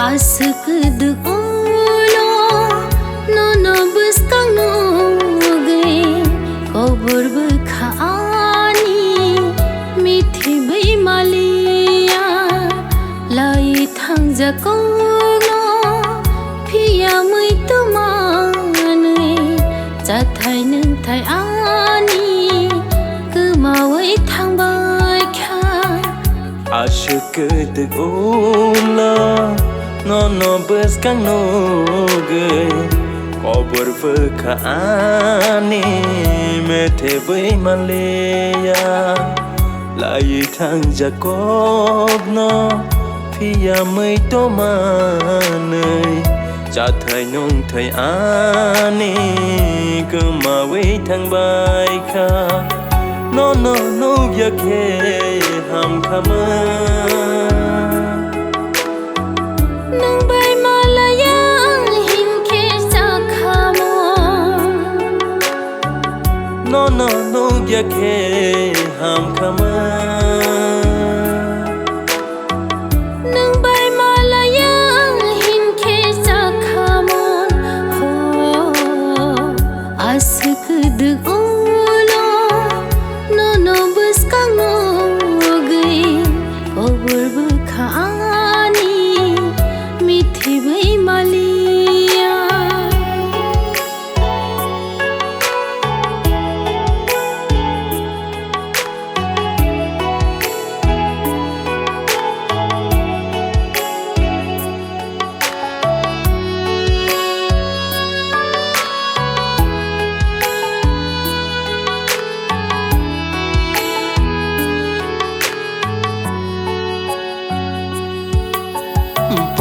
Asık olo no bus kang no ge kobor bkhani mithi bai malia lai thang ja ko no phia mui tu mane cha thai nang thai ani cứ ma wai thang bai kha Aşık olo no bus kang no ge kobor bkhani mithi bai malia lai thang ja ko no phia mui tu mane cha thai nong thai ani cứ ma wai thang bai kha no ya ke ham khama nang bai malaya hin ke sa khamo no ya ke ham khama nang bai malaya hin ke sa khamo ho asık olo no bus kang no ge kobor bkhani mithi bai malia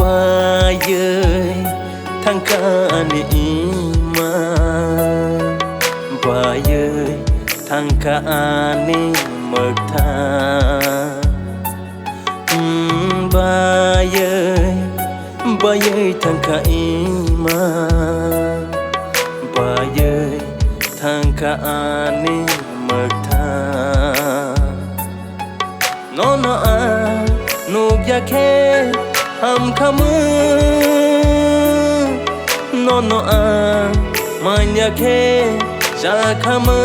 Ba ơi thằng ca ni ma ba ơi thằng ca ni mực tha ba ơi thằng ca ma ba ơi thằng ca ni mực tha no nu ya ke ham khamu no manya ke ja khamu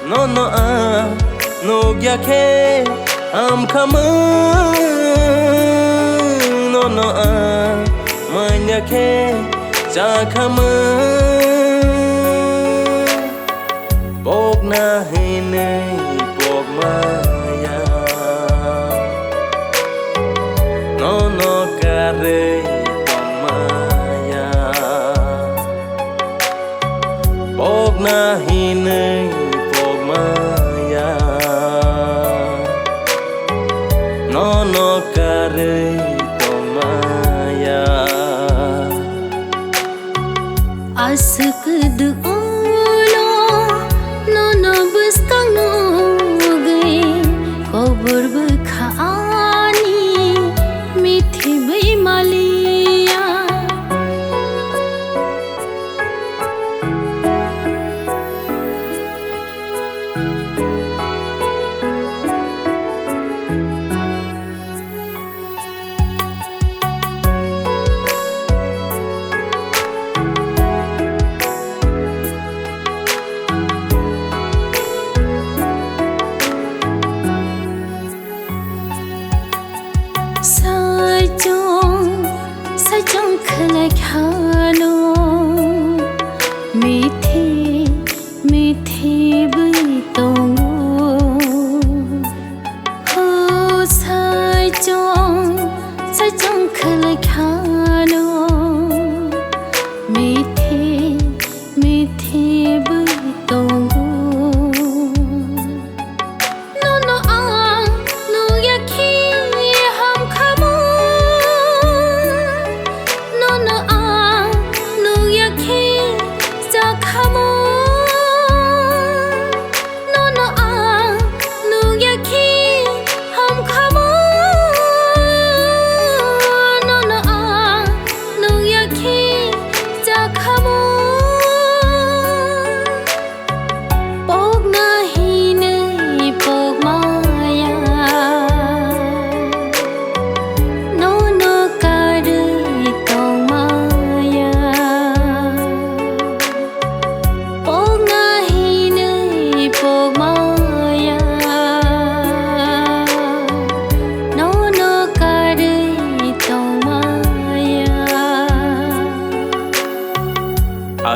no ya ke ham khamu no manya ke ja khamu bok na hi nei bok ma no kare maya bok na hi nei bok maya no kare maya asık olo no bus kang no ge kobor bkhani mithi bai malia sai chong khala khalo mithi bai tong ho sai chong khala khalo mithi bai tong no ya ki ham khamo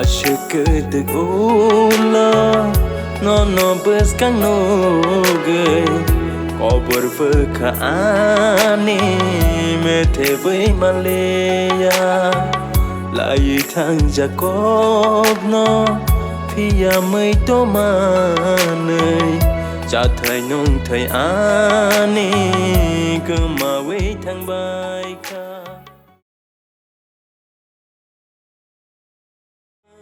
şıkıdı ula no bes kang no gơi có bờ vơ ani me te với Malaysia lại thang Jacob no phía mấy tô mà nơi cha thời nông thời ani cứ mà với thang bài ca